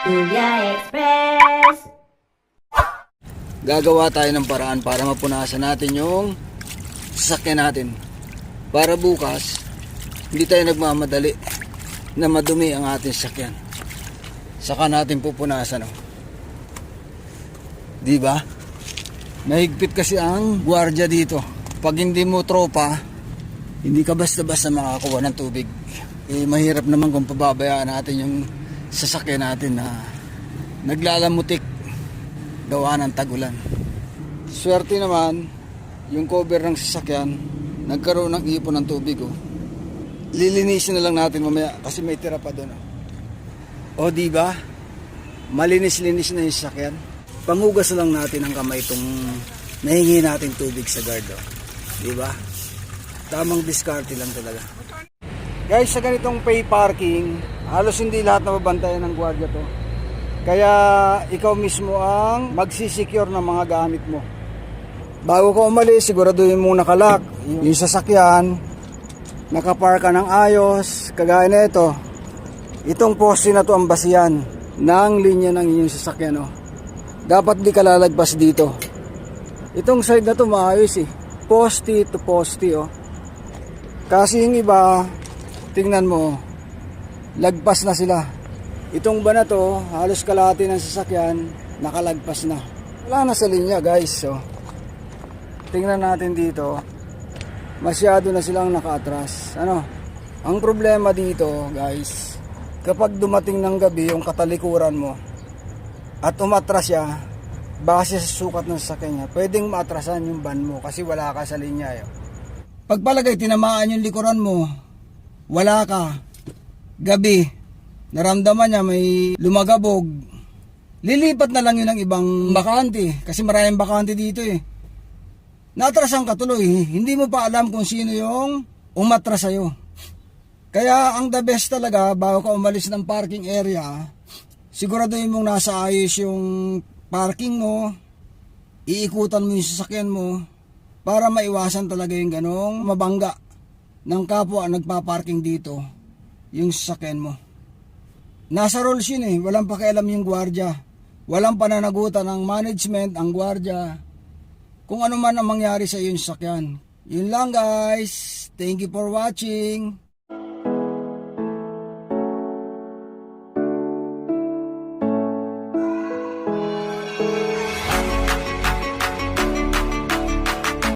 Kuya Express! Gagawa tayo ng paraan para mapunasan natin yung sasakyan natin. Para bukas, hindi tayo nagmamadali na madumi ang ating sasakyan. Saka natin pupunasan. Oh. Diba? Mahigpit kasi ang gwardiya dito. Pag hindi mo tropa, hindi ka basta-basta makakuha ng tubig. Eh, mahirap naman kung pababayaan natin yung sasakyan natin na naglalamutik gawa ng tagulan. Swerte naman, yung cover ng sasakyan nagkaroon ng ipon ng tubig. Oh. Lilinisin na lang natin mamaya kasi may tira pa doon. Oh. O diba? Malinis-linis na yung sasakyan. Pangugas lang natin ang kamay itong nahingi natin tubig sa guard. Oh. Diba? Tamang diskarte lang talaga. Guys, sa ganitong pay parking, halos hindi lahat na mabantayan ng gwardiya to. Kaya ikaw mismo ang magsisecure ng mga gamit mo. Bago ka umalis, siguraduhin mong nakalak yung sasakyan, nakapark ka ng ayos, kagaya na ito. Itong poste na to ang basihan ng linya ng inyong sasakyan. Oh. Dapat di ka lalagpas dito. Itong side na to maayos eh. Poste to poste. Oh. Kasi yung iba, tingnan mo, lagpas na sila. Itong ba na to, halos kalahati ng sasakyan, nakalagpas na. Wala na sa linya guys. So, tingnan natin dito, masyado na silang nakaatras. Ano? Ang problema dito guys, kapag dumating ng gabi yung katalikuran mo at umatras siya, base sa sukat ng sasakyan niya, pwedeng maatrasan yung van mo kasi wala ka sa linya. Pagpalagay, tinamaan yung likuran mo, wala ka, gabi, naramdaman niya may lumagabog, lilipat na lang yun ng ibang bakante kasi maraming bakante dito eh. Natrasan ka tuloy, hindi mo pa alam kung sino yung umatras sa'yo. Kaya ang the best talaga, bago ka umalis ng parking area, siguraduhin mong nasa ayos yung parking mo, iikutan mo yung sasakyan mo para maiwasan talaga yung ganong mabangga ng kapwa nagpa-parking dito yung sasakyan mo. Nasa rules yun eh, walang pakialam yung gwardiya, walang pananagutan ng management ang gwardiya kung ano man ang mangyari sa iyong sasakyan. Yun lang guys, thank you for watching.